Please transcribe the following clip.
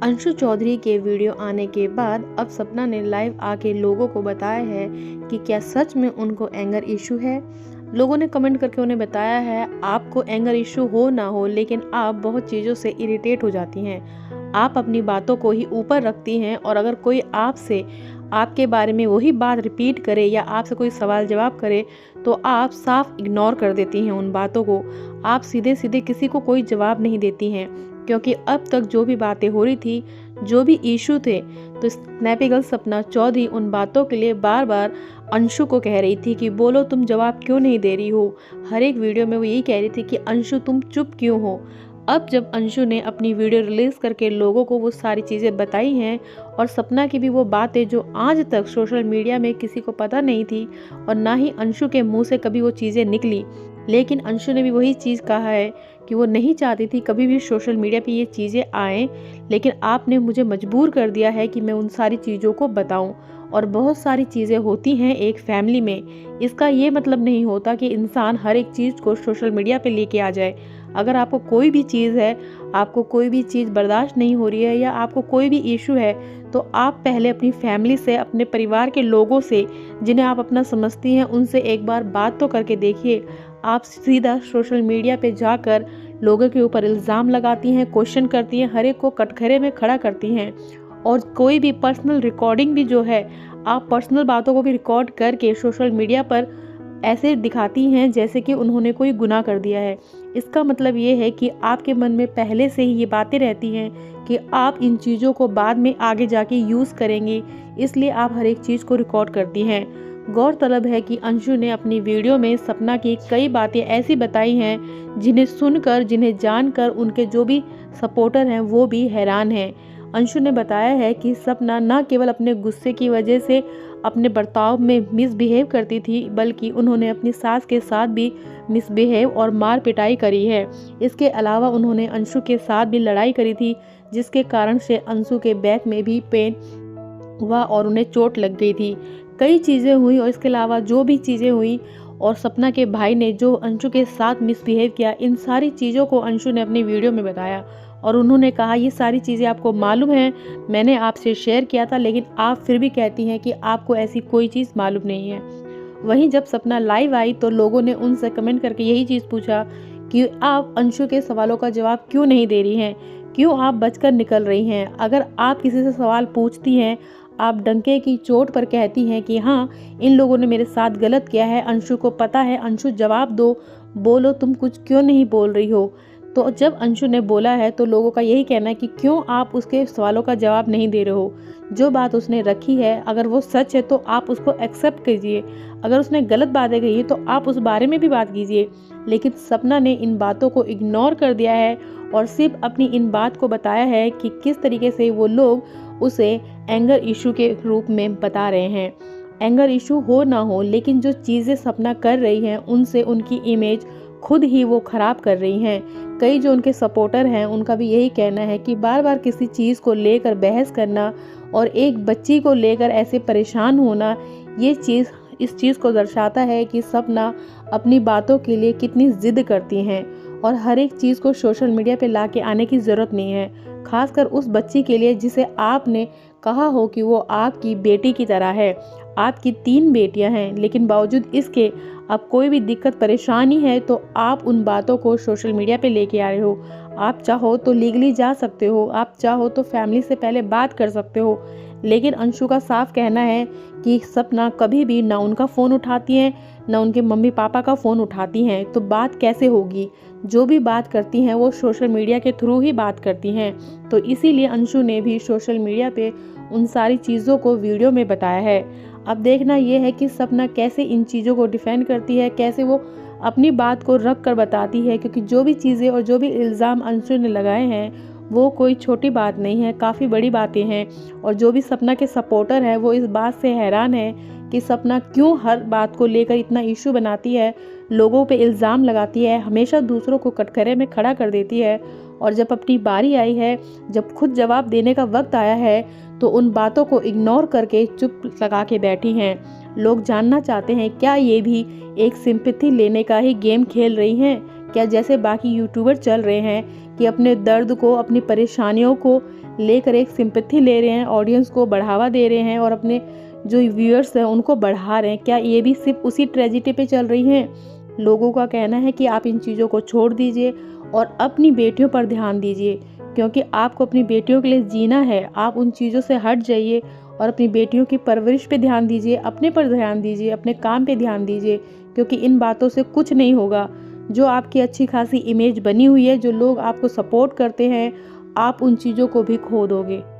अंशु चौधरी के वीडियो आने के बाद अब सपना ने लाइव आके लोगों को बताया है कि क्या सच में उनको एंगर इशू है। लोगों ने कमेंट करके उन्हें बताया है, आपको एंगर इशू हो ना हो लेकिन आप बहुत चीज़ों से इरिटेट हो जाती हैं। आप अपनी बातों को ही ऊपर रखती हैं और अगर कोई आपसे आपके बारे में वही बात रिपीट करे या आपसे कोई सवाल जवाब करे तो आप साफ इग्नोर कर देती हैं उन बातों को। आप सीधे सीधे किसी को कोई जवाब नहीं देती हैं, क्योंकि अब तक जो भी बातें हो रही थी, जो भी इशू थे, तो स्नैपी गर्ल सपना चौधरी उन बातों के लिए बार बार अंशु को कह रही थी कि बोलो तुम जवाब क्यों नहीं दे रही हो। हर एक वीडियो में वो यही कह रही थी कि अंशु तुम चुप क्यों हो। अब जब अंशु ने अपनी वीडियो रिलीज करके लोगों को वो सारी चीज़ें बताई हैं और सपना की भी वो बातें जो आज तक सोशल मीडिया में किसी को पता नहीं थी और ना ही अंशु के मुंह से कभी वो चीज़ें निकली, लेकिन अंशु ने भी वही चीज़ कहा है कि वो नहीं चाहती थी कभी भी सोशल मीडिया पे ये चीज़ें आएँ, लेकिन आपने मुझे मजबूर कर दिया है कि मैं उन सारी चीज़ों को बताऊं। और बहुत सारी चीज़ें होती हैं एक फैमिली में, इसका ये मतलब नहीं होता कि इंसान हर एक चीज़ को सोशल मीडिया पे लेके आ जाए। अगर आपको कोई भी चीज़ है, आपको कोई भी चीज़ बर्दाश्त नहीं हो रही है या आपको कोई भी इशू है, तो आप पहले अपनी फैमिली से, अपने परिवार के लोगों से जिन्हें आप अपना समझती हैं, उनसे एक बार बात तो करके देखिए। आप सीधा सोशल मीडिया पे जाकर लोगों के ऊपर इल्ज़ाम लगाती हैं, क्वेश्चन करती हैं, हर एक को कटघरे में खड़ा करती हैं। और कोई भी पर्सनल रिकॉर्डिंग भी जो है, आप पर्सनल बातों को भी रिकॉर्ड करके सोशल मीडिया पर ऐसे दिखाती हैं जैसे कि उन्होंने कोई गुनाह कर दिया है। इसका मतलब ये है कि आपके मन में पहले से ही ये बातें रहती हैं कि आप इन चीज़ों को बाद में आगे जाके यूज़ करेंगे, इसलिए आप हर एक चीज़ को रिकॉर्ड करती हैं। गौरतलब है कि अंशु ने अपनी वीडियो में सपना की कई बातें ऐसी बताई हैं जिन्हें सुनकर, जिन्हें जानकर उनके जो भी सपोर्टर हैं वो भी हैरान हैं। अंशु ने बताया है कि सपना न केवल अपने गुस्से की वजह से अपने बर्ताव में मिसबिहेव करती थी, बल्कि उन्होंने अपनी सास के साथ भी मिसबिहेव और मार पिटाई करी है। इसके अलावा उन्होंने अंशु के साथ भी लड़ाई करी थी, जिसके कारण से अंशु के बैक में भी पेन हुआ और उन्हें चोट लग गई थी। कई चीज़ें हुई और इसके अलावा जो भी चीज़ें हुई और सपना के भाई ने जो अंशु के साथ मिसबिहेव किया, इन सारी चीज़ों को अंशु ने अपनी वीडियो में बताया और उन्होंने कहा ये सारी चीज़ें आपको मालूम है, मैंने आपसे शेयर किया था, लेकिन आप फिर भी कहती हैं कि आपको ऐसी कोई चीज़ मालूम नहीं है। वहीं जब सपना लाइव आई तो लोगों ने उनसे कमेंट करके यही चीज़ पूछा कि आप अंशु के सवालों का जवाब क्यों नहीं दे रही हैं, क्यों आप बचकर निकल रही हैं। अगर आप किसी से सवाल पूछती हैं, आप डंके की चोट पर कहती हैं कि हाँ, इन लोगों ने मेरे साथ गलत किया है, अंशु को पता है, अंशु जवाब दो, बोलो तुम कुछ क्यों नहीं बोल रही हो। तो जब अंशु ने बोला है तो लोगों का यही कहना है कि क्यों आप उसके सवालों का जवाब नहीं दे रहे हो। जो बात उसने रखी है, अगर वो सच है तो आप उसको एक्सेप्ट कीजिए, अगर उसने गलत बातें कही है तो आप उस बारे में भी बात कीजिए। लेकिन सपना ने इन बातों को इग्नोर कर दिया है और सिर्फ अपनी इन बात को बताया है कि किस तरीके से वो लोग उसे एंगर इशू के रूप में बता रहे हैं। एंगर इशू हो ना हो, लेकिन जो चीज़ें सपना कर रही हैं उनसे उनकी इमेज खुद ही वो ख़राब कर रही हैं। कई जो उनके सपोर्टर हैं उनका भी यही कहना है कि बार बार किसी चीज़ को लेकर बहस करना और एक बच्ची को लेकर ऐसे परेशान होना, ये चीज़ इस चीज़ को दर्शाता है कि सपना अपनी बातों के लिए कितनी ज़िद करती हैं और हर एक चीज़ को सोशल मीडिया पे ला के आने की ज़रूरत नहीं है। खासकर उस बच्ची के लिए जिसे आपने कहा हो कि वो आपकी बेटी की तरह है। आपकी 3 बेटियां हैं, लेकिन बावजूद इसके अब कोई भी दिक्कत परेशानी है तो आप उन बातों को सोशल मीडिया पे लेके आ रहे हो। आप चाहो तो लीगली जा सकते हो, आप चाहो तो फैमिली से पहले बात कर सकते हो, लेकिन अंशु का साफ कहना है कि सपना कभी भी ना उनका फ़ोन उठाती हैं, ना उनके मम्मी पापा का फ़ोन उठाती हैं, तो बात कैसे होगी। जो भी बात करती हैं वो सोशल मीडिया के थ्रू ही बात करती हैं। तो इसीलिए अंशु ने भी सोशल मीडिया पे उन सारी चीज़ों को वीडियो में बताया है। अब देखना ये है कि सपना कैसे इन चीज़ों को डिफेंड करती है, कैसे वो अपनी बात को रख कर बताती है, क्योंकि जो भी चीज़ें और जो भी इल्ज़ाम अंशु ने लगाए हैं वो कोई छोटी बात नहीं है, काफ़ी बड़ी बातें हैं। और जो भी सपना के सपोर्टर हैं वो इस बात से हैरान है कि सपना क्यों हर बात को लेकर इतना इशू बनाती है, लोगों पे इल्ज़ाम लगाती है, हमेशा दूसरों को कटघरे में खड़ा कर देती है। और जब अपनी बारी आई है, जब खुद जवाब देने का वक्त आया है, तो उन बातों को इग्नोर करके चुप लगा के बैठी हैं। लोग जानना चाहते हैं क्या ये भी एक सिंपैथी लेने का ही गेम खेल रही हैं, क्या जैसे बाकी यूट्यूबर चल रहे हैं कि अपने दर्द को, अपनी परेशानियों को लेकर एक सिंपैथी ले रहे हैं, ऑडियंस को बढ़ावा दे रहे हैं और अपने जो व्यूअर्स हैं उनको बढ़ा रहे हैं, क्या ये भी सिर्फ उसी ट्रेजेडी पे चल रही हैं? लोगों का कहना है कि आप इन चीज़ों को छोड़ दीजिए और अपनी बेटियों पर ध्यान दीजिए, क्योंकि आपको अपनी बेटियों के लिए जीना है। आप उन चीज़ों से हट जाइए और अपनी बेटियों की परवरिश पे ध्यान दीजिए, अपने पर ध्यान दीजिए, अपने काम पे ध्यान दीजिए, क्योंकि इन बातों से कुछ नहीं होगा। जो आपकी अच्छी खासी इमेज बनी हुई है, जो लोग आपको सपोर्ट करते हैं, आप उन चीज़ों को भी खो दोगे।